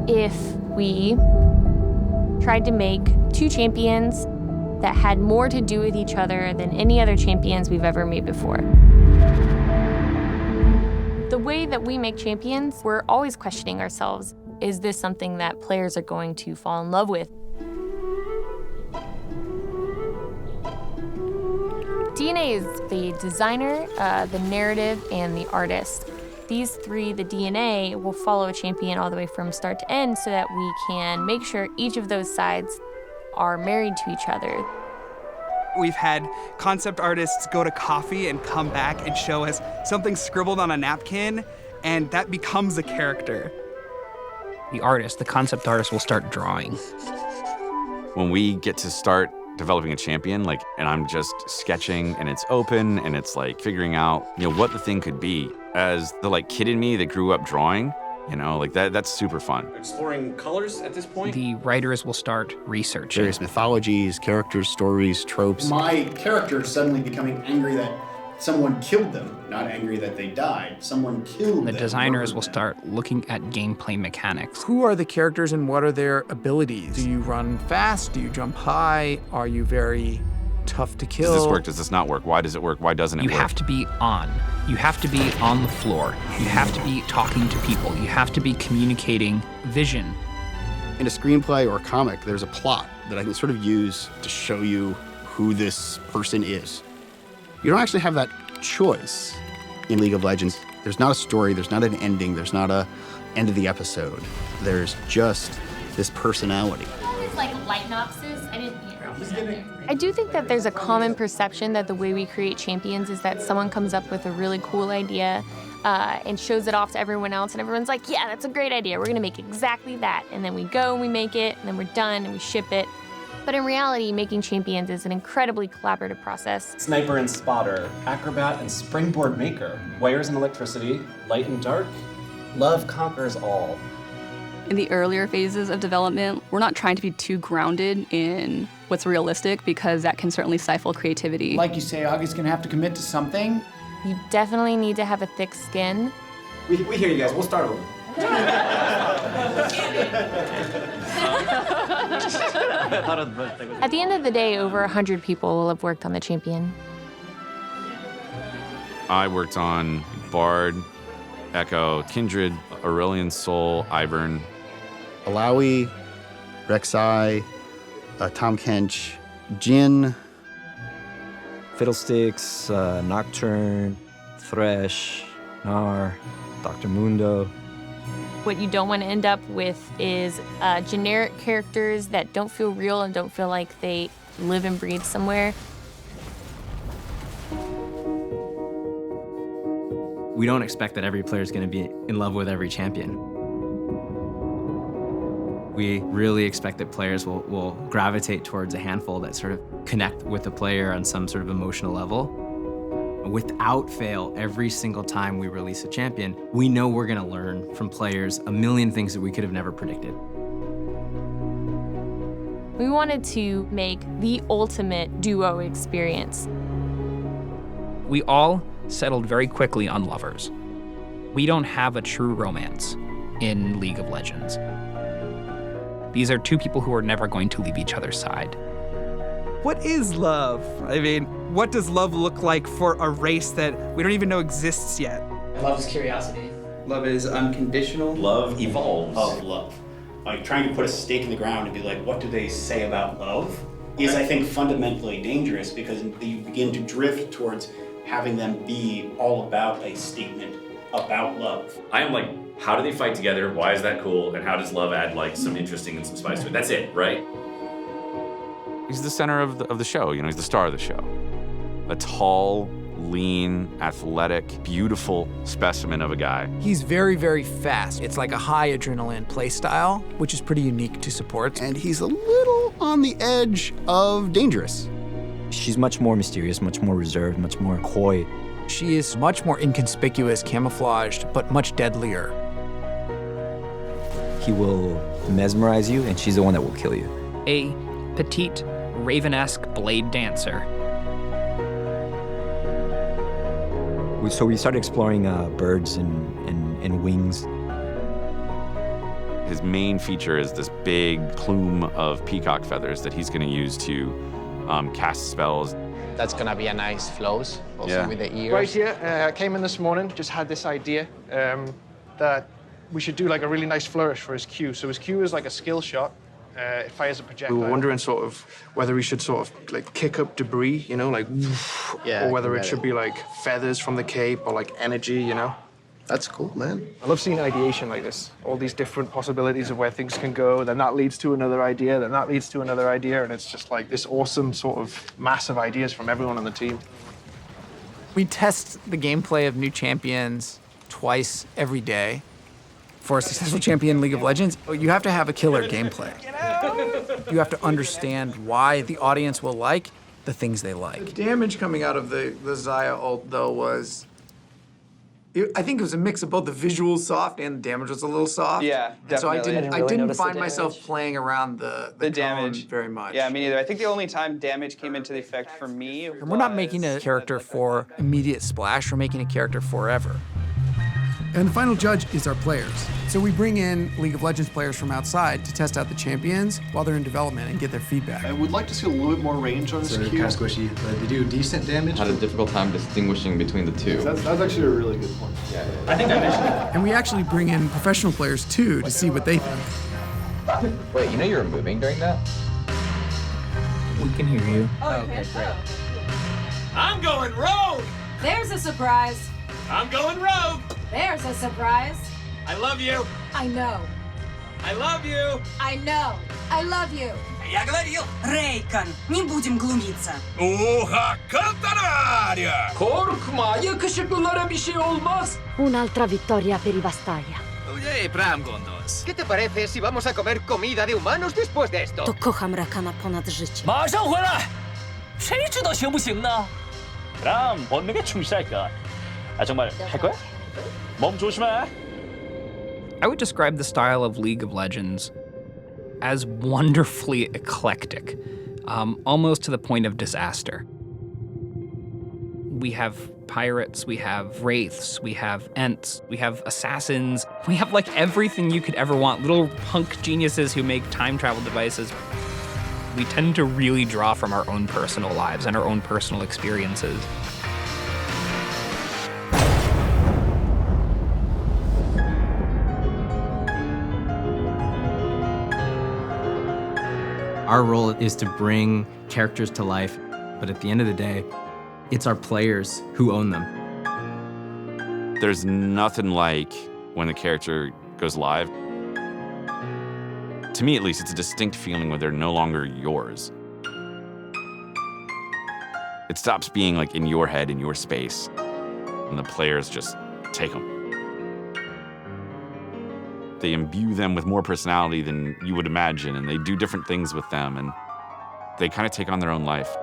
if we tried to make two champions that had more to do with each other than any other champions we've ever made before. The way that we make champions, we're always questioning ourselves, is this something that players are going to fall in love with? DNA is the designer, the narrative, and the artist. These three, the DNA, will follow a champion all the way from start to end so that we can make sure each of those sides are married to each other. We've had concept artists go to coffee and come back and show us something scribbled on a napkin, and that becomes a character. The artist, the concept artist, will start drawing. When we get to start developing a champion, and I'm just sketching and it's open and it's figuring out, what the thing could be. As the kid in me that grew up drawing, that's super fun. Exploring colors at this point? The writers will start researching. Various mythologies, characters, stories, tropes. My character suddenly becoming angry that someone killed them, not angry that they died. Someone killed them. The designers will start looking at gameplay mechanics. Who are the characters and what are their abilities? Do you run fast? Do you jump high? Are you very tough to kill? Does this work? Does this not work? Why does it work? Why doesn't it work? You have to be on. You have to be on the floor. You have to be talking to people. You have to be communicating vision. In a screenplay or a comic, there's a plot that I can sort of use to show you who this person is. You don't actually have that choice in League of Legends. There's not a story, there's not an ending, there's not a end of the episode. There's just this personality. It's like light noxes. I do think that there's a common perception that the way we create champions is that someone comes up with a really cool idea and shows it off to everyone else, and everyone's like, yeah, that's a great idea. We're gonna make exactly that. And then we go and we make it, and then we're done and we ship it. But in reality, making champions is an incredibly collaborative process. Sniper and spotter, acrobat and springboard maker, wires and electricity, light and dark. Love conquers all. In the earlier phases of development, we're not trying to be too grounded in what's realistic because that can certainly stifle creativity. Like you say, Augie's gonna have to commit to something. You definitely need to have a thick skin. We hear you guys, we'll start over. At the end of the day, over 100 people will have worked on the champion. I worked on Bard, Echo, Kindred, Aurelion Soul, Ivern. Alawi, Rek'Sai, Tom Kench, Jin. Fiddlesticks, Nocturne, Thresh, Gnar, Dr. Mundo. What you don't want to end up with is generic characters that don't feel real and don't feel like they live and breathe somewhere. We don't expect that every player is going to be in love with every champion. We really expect that players will gravitate towards a handful that sort of connect with the player on some sort of emotional level. Without fail, every single time we release a champion, we know we're going to learn from players a million things that we could have never predicted. We wanted to make the ultimate duo experience. We all settled very quickly on lovers. We don't have a true romance in League of Legends. These are two people who are never going to leave each other's side. What is love? I mean, what does love look like for a race that we don't even know exists yet? Love is curiosity. Love is unconditional. Love evolves. Of love. Trying to put a stake in the ground and be like, what do they say about love? Is, I think, fundamentally dangerous because you begin to drift towards having them be all about a statement about love. I am like, how do they fight together? Why is that cool? And how does love add some interesting and some spice to it? That's it, right? He's the center of the show, he's the star of the show. A tall, lean, athletic, beautiful specimen of a guy. He's very, very fast. It's like a high adrenaline play style, which is pretty unique to supports. And he's a little on the edge of dangerous. She's much more mysterious, much more reserved, much more coy. She is much more inconspicuous, camouflaged, but much deadlier. He will mesmerize you, and she's the one that will kill you. A petite, Raven-esque blade dancer. So we started exploring birds and wings. His main feature is this big plume of peacock feathers that he's going to use to cast spells. That's going to be a nice flows, also with the ears. Right here, I came in this morning, just had this idea that we should do like a really nice flourish for his Q. So his Q is like a skill shot. It fires a projectile. We were wondering sort of whether we should sort of like kick up debris, you know, like, or whether it should be like feathers from the cape or like energy, you know? That's cool, man. I love seeing ideation like this. All these different possibilities of where things can go, then that leads to another idea, then that leads to another idea, and it's just like this awesome sort of massive ideas from everyone on the team. We test the gameplay of new champions twice every day. For a successful champion in League of Legends, you have to have a killer gameplay. You have to understand why the audience will like the things they like. The damage coming out of the Xayah ult, though, was... I think it was a mix of both the visuals soft and the damage was a little soft. Yeah, definitely. And so I didn't find myself playing around the damage very much. Yeah, me neither. I think the only time damage came into the effect for me was... We're not making a character for immediate splash, we're making a character forever. And the final judge is our players. So we bring in League of Legends players from outside to test out the champions while they're in development and get their feedback. I would like to see a little bit more range on this Q. Q. Kind of squishy, but they do decent damage. Had a difficult time distinguishing between the two. That's actually a really good point. Yeah. I think I mentioned it. And we actually bring in professional players too to see what they think. Wait, you know you were moving during that? We can hear you. Okay, great. I'm going rogue! There's a surprise. I'm going rogue! There's a surprise. I love you! I know. I love you! I know. I love you. Я говорил! Rakan, не будем глумиться. Oha, Cantarania! Korkma, yakışıklılara bir şey olmaz. Un'altra vittoria per i Vastaya. Ujej, pram gondos. ¿Qué te parece si vamos a comer comida de humanos después de esto? To kocham Rakana ponad życie. 马上回来！谁知道行不行呢？ 그럼 본능에 충실할까? 아 정말 할 거야? 몸 조심해. I would describe the style of League of Legends as wonderfully eclectic, almost to the point of disaster. We have pirates, we have wraiths, we have ents, we have assassins, we have like everything you could ever want, little punk geniuses who make time travel devices. We tend to really draw from our own personal lives and our own personal experiences. Our role is to bring characters to life, but at the end of the day, it's our players who own them. There's nothing like when the character goes live. To me, at least, it's a distinct feeling when they're no longer yours. It stops being like in your head, in your space, and the players just take them. They imbue them with more personality than you would imagine, and they do different things with them, and they kind of take on their own life.